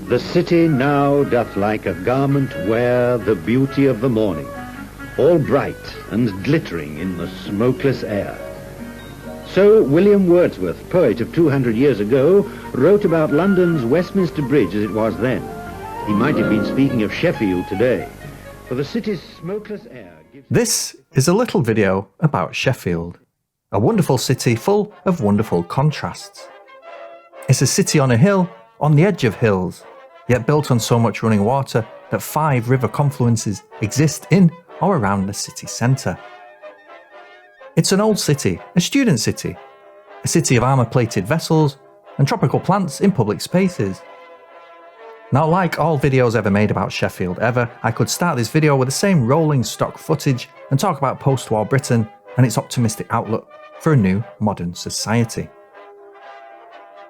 The city now doth like a garment wear the beauty of the morning, all bright and glittering in the smokeless air. So William Wordsworth, poet of 200 years ago, wrote about London's Westminster Bridge as it was then. He might have been speaking of Sheffield today, for the city's smokeless air gives... This is a little video about Sheffield, a wonderful city full of wonderful contrasts. It's a city on a hill, on the edge of hills, yet built on so much running water that 5 river confluences exist in or around the city centre. It's an old city, a student city, a city of armour-plated vessels and tropical plants in public spaces. Now, like all videos ever made about Sheffield ever, I could start this video with the same rolling stock footage and talk about post-war Britain and its optimistic outlook for a new modern society.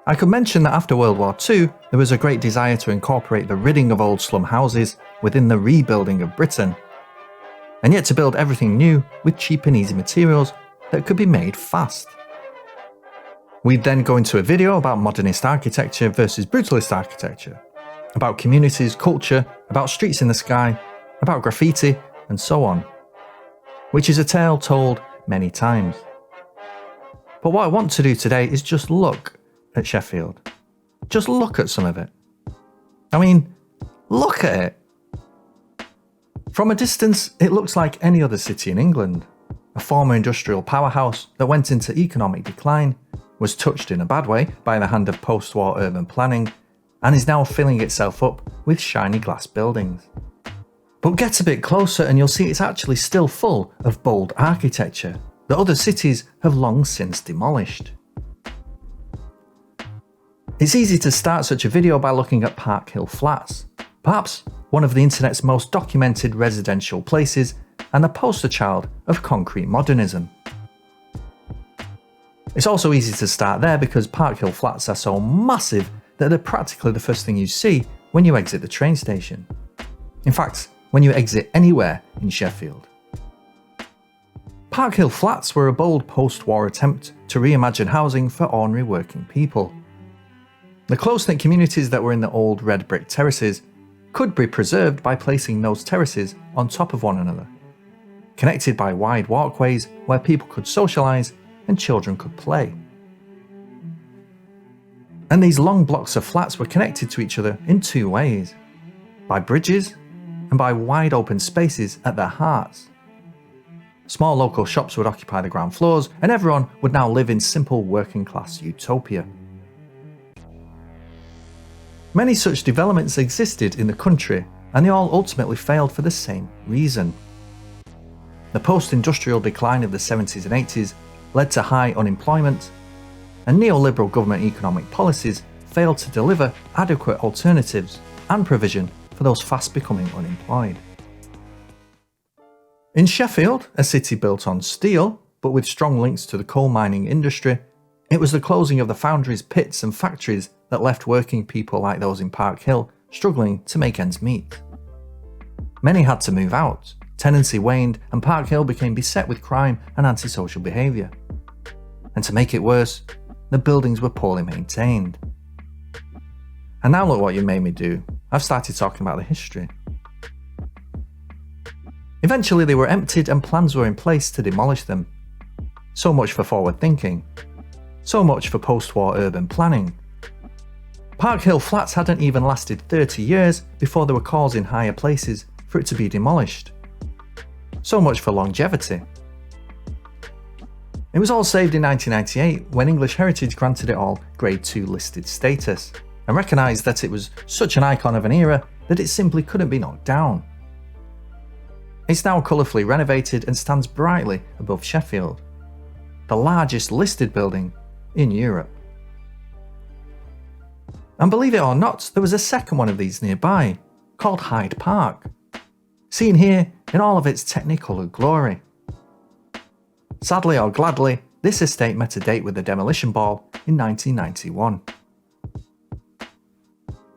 I could mention that after World War II, there was a great desire to incorporate the ridding of old slum houses within the rebuilding of Britain, and yet to build everything new with cheap and easy materials that could be made fast. We'd then go into a video about modernist architecture versus brutalist architecture, about communities, culture, about streets in the sky, about graffiti, and so on, which is a tale told many times. But what I want to do today is just look at Sheffield. Just look at some of it. I mean, look at it. From a distance, it looks like any other city in England. A former industrial powerhouse that went into economic decline, was touched in a bad way by the hand of post-war urban planning, and is now filling itself up with shiny glass buildings. But get a bit closer and you'll see it's actually still full of bold architecture that other cities have long since demolished. It's easy to start such a video by looking at Park Hill Flats, perhaps one of the internet's most documented residential places and the poster child of concrete modernism. It's also easy to start there because Park Hill Flats are so massive that they're practically the first thing you see when you exit the train station. In fact, when you exit anywhere in Sheffield. Park Hill Flats were a bold post-war attempt to reimagine housing for ordinary working people. The close-knit communities that were in the old red brick terraces could be preserved by placing those terraces on top of one another, connected by wide walkways where people could socialise and children could play. And these long blocks of flats were connected to each other in 2 ways, by bridges and by wide open spaces at their hearts. Small local shops would occupy the ground floors and everyone would now live in simple working class utopia. Many such developments existed in the country, and they all ultimately failed for the same reason. The post-industrial decline of the 70s and 80s led to high unemployment, and neoliberal government economic policies failed to deliver adequate alternatives and provision for those fast becoming unemployed. In Sheffield, a city built on steel, but with strong links to the coal mining industry, it was the closing of the foundries, pits and factories that left working people like those in Park Hill struggling to make ends meet. Many had to move out, tenancy waned, and Park Hill became beset with crime and antisocial behaviour. And to make it worse, the buildings were poorly maintained. And now look what you made me do. I've started talking about the history. Eventually they were emptied and plans were in place to demolish them. So much for forward thinking. So much for post-war urban planning. Park Hill Flats hadn't even lasted 30 years before there were calls in higher places for it to be demolished. So much for longevity. It was all saved in 1998 when English Heritage granted it all Grade 2 listed status and recognised that it was such an icon of an era that it simply couldn't be knocked down. It's now colourfully renovated and stands brightly above Sheffield, the largest listed building in Europe. And believe it or not, there was a second one of these nearby, called Hyde Park, seen here in all of its technicoloured glory. Sadly or gladly, this estate met a date with the demolition ball in 1991.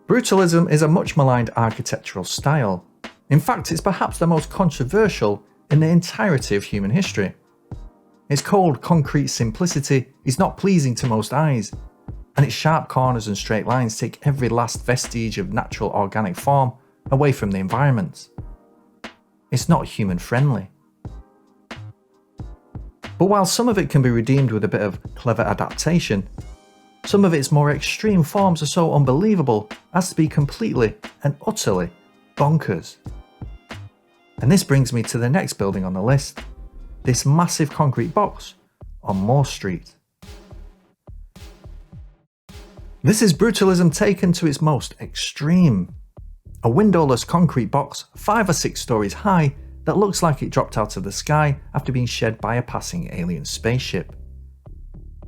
Brutalism is a much maligned architectural style. In fact, it's perhaps the most controversial in the entirety of human history. Its cold, concrete simplicity is not pleasing to most eyes, and its sharp corners and straight lines take every last vestige of natural organic form away from the environment. It's not human friendly. But while some of it can be redeemed with a bit of clever adaptation, some of its more extreme forms are so unbelievable as to be completely and utterly bonkers. And this brings me to the next building on the list, this massive concrete box on Moore Street. This is brutalism taken to its most extreme. A windowless concrete box 5 or 6 stories high that looks like it dropped out of the sky after being shed by a passing alien spaceship.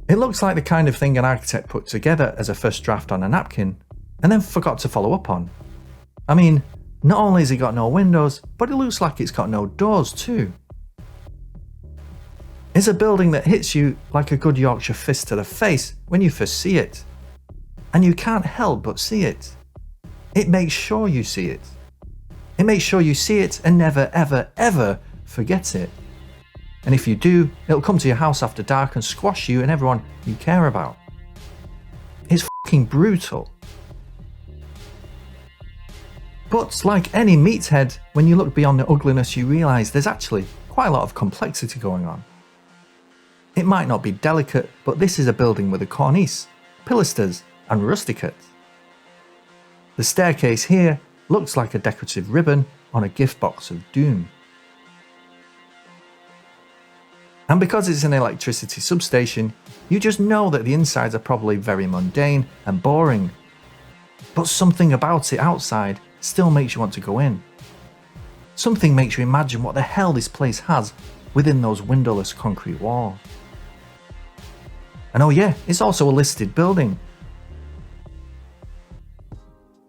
It looks like the kind of thing an architect put together as a first draft on a napkin and then forgot to follow up on. I mean, not only has it got no windows, but it looks like it's got no doors too. It's a building that hits you like a good Yorkshire fist to the face when you first see it. And you can't help but see it. It makes sure you see it. It makes sure you see it and never ever ever forget it. And if you do, it'll come to your house after dark and squash you and everyone you care about. It's fucking brutal. But like any meathead, when you look beyond the ugliness you realise there's actually quite a lot of complexity going on. It might not be delicate, but this is a building with a cornice, pilasters and rusticates. The staircase here looks like a decorative ribbon on a gift box of doom. And because it's an electricity substation, you just know that the insides are probably very mundane and boring. But something about it outside still makes you want to go in. Something makes you imagine what the hell this place has within those windowless concrete walls. And oh yeah, it's also a listed building.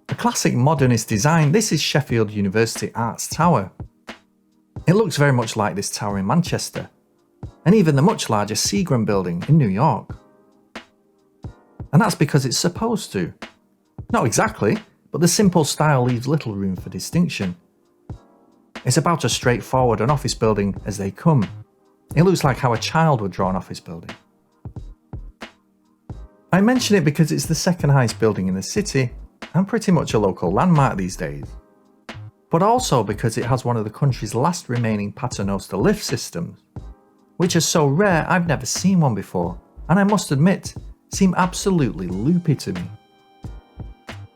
A classic modernist design, this is Sheffield University Arts Tower. It looks very much like this tower in Manchester, and even the much larger Seagram building in New York. And that's because it's supposed to. Not exactly, but the simple style leaves little room for distinction. It's about as straightforward an office building as they come. It looks like how a child would draw an office building. I mention it because it's the second highest building in the city and pretty much a local landmark these days. But also because it has one of the country's last remaining paternoster lift systems, which are so rare I've never seen one before, and I must admit, seem absolutely loopy to me.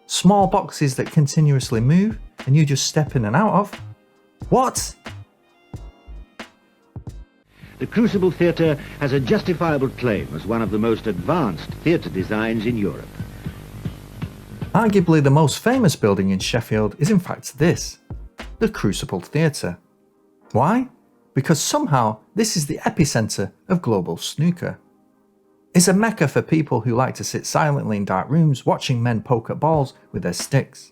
Small boxes that continuously move and you just step in and out of? What? The Crucible Theatre has a justifiable claim as one of the most advanced theatre designs in Europe. Arguably the most famous building in Sheffield is in fact this, the Crucible Theatre. Why? Because somehow this is the epicentre of global snooker. It's a mecca for people who like to sit silently in dark rooms watching men poke at balls with their sticks.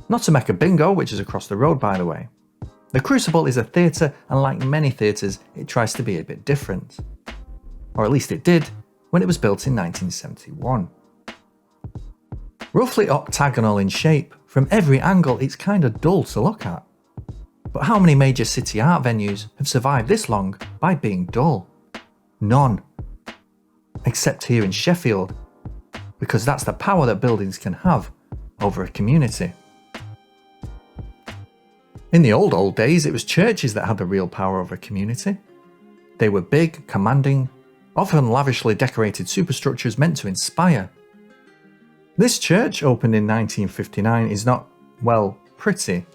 Not to Mecca Bingo, which is across the road by the way. The Crucible is a theatre, and like many theatres, it tries to be a bit different. Or at least it did, when it was built in 1971. Roughly octagonal in shape, from every angle it's kinda dull to look at. But how many major city art venues have survived this long by being dull? None. Except here in Sheffield, because that's the power that buildings can have over a community. In the old days, it was churches that had the real power over a community. They were big, commanding, often lavishly decorated superstructures meant to inspire. This church, opened in 1959, is not, well, pretty,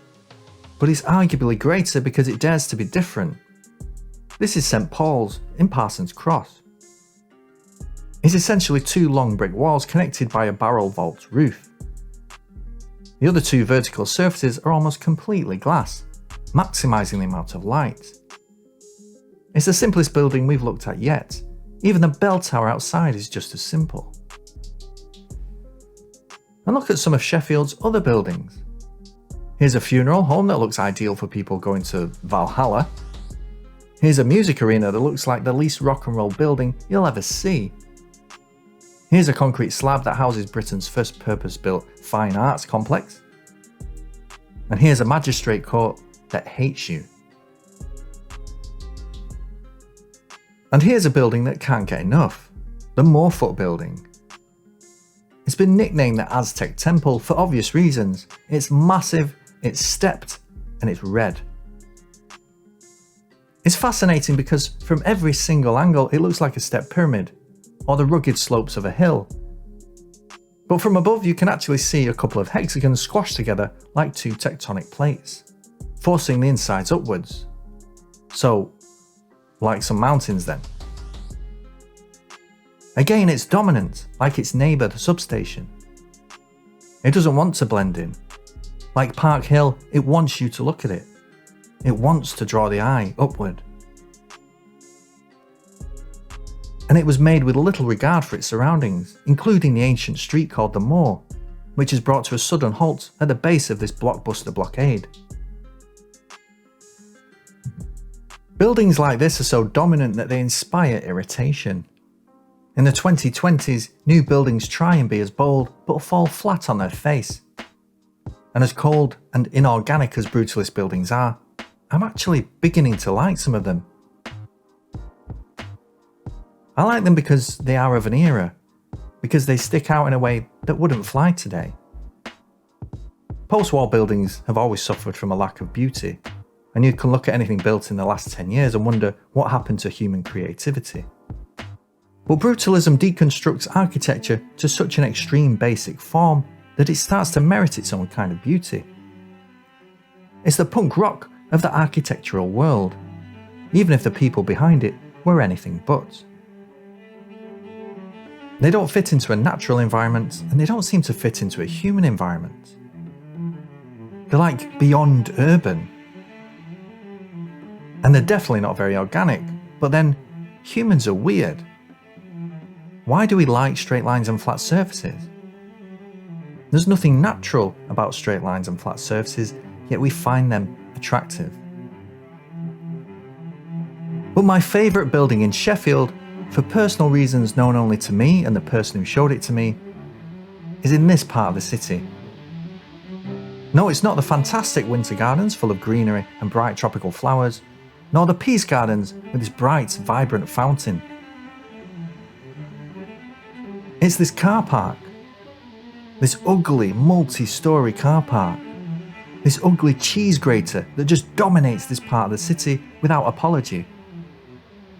but is arguably greater because it dares to be different. This is St Paul's in Parsons Cross. It's essentially 2 long brick walls connected by a barrel vault roof. The other 2 vertical surfaces are almost completely glass, maximising the amount of light. It's the simplest building we've looked at yet. Even the bell tower outside is just as simple. And look at some of Sheffield's other buildings. Here's a funeral home that looks ideal for people going to Valhalla. Here's a music arena that looks like the least rock and roll building you'll ever see. Here's a concrete slab that houses Britain's first purpose-built fine arts complex. And here's a magistrate court that hates you. And here's a building that can't get enough, the Moorfoot Building. It's been nicknamed the Aztec Temple for obvious reasons. It's massive, it's stepped, and it's red. It's fascinating because from every single angle it looks like a step pyramid, or the rugged slopes of a hill. But from above you can actually see a couple of hexagons squashed together like two tectonic plates, forcing the insides upwards. So, like some mountains then. Again, it's dominant, like its neighbour the substation. It doesn't want to blend in. Like Park Hill, it wants you to look at it. It wants to draw the eye upward. And it was made with little regard for its surroundings, including the ancient street called the Moor, which is brought to a sudden halt at the base of this blockbuster blockade. Buildings like this are so dominant that they inspire irritation. In the 2020s, new buildings try and be as bold, but fall flat on their face. And as cold and inorganic as brutalist buildings are, I'm actually beginning to like some of them. I like them because they are of an era, because they stick out in a way that wouldn't fly today. Post-war buildings have always suffered from a lack of beauty, and you can look at anything built in the last 10 years and wonder what happened to human creativity. But brutalism deconstructs architecture to such an extreme basic form that it starts to merit its own kind of beauty. It's the punk rock of the architectural world, even if the people behind it were anything but. They don't fit into a natural environment, and they don't seem to fit into a human environment. They're like beyond urban. And they're definitely not very organic, but then humans are weird. Why do we like straight lines and flat surfaces? There's nothing natural about straight lines and flat surfaces, yet we find them attractive. But my favourite building in Sheffield, for personal reasons known only to me and the person who showed it to me, is in this part of the city. No, it's not the fantastic winter gardens full of greenery and bright tropical flowers, nor the peace gardens with this bright, vibrant fountain. It's this car park. This ugly, multi-storey car park. This ugly cheese grater that just dominates this part of the city without apology.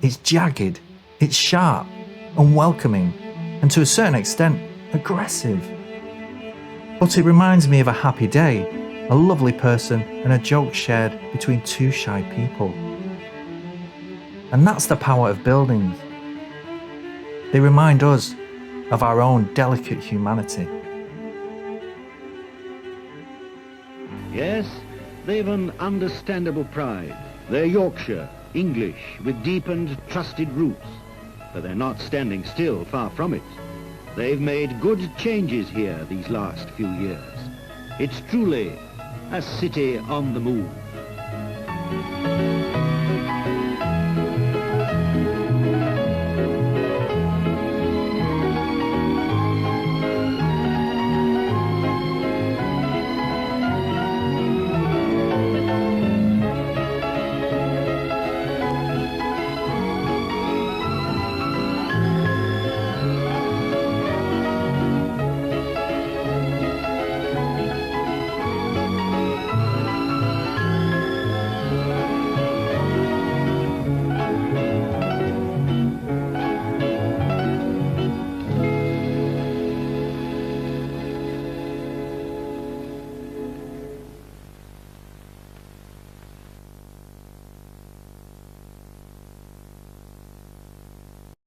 It's jagged, it's sharp, unwelcoming, and to a certain extent, aggressive. But it reminds me of a happy day, a lovely person, and a joke shared between two shy people. And that's the power of buildings. They remind us of our own delicate humanity. Yes, they've an understandable pride. They're Yorkshire, English, with deep and trusted roots. But they're not standing still, far from it. They've made good changes here these last few years. It's truly a city on the move.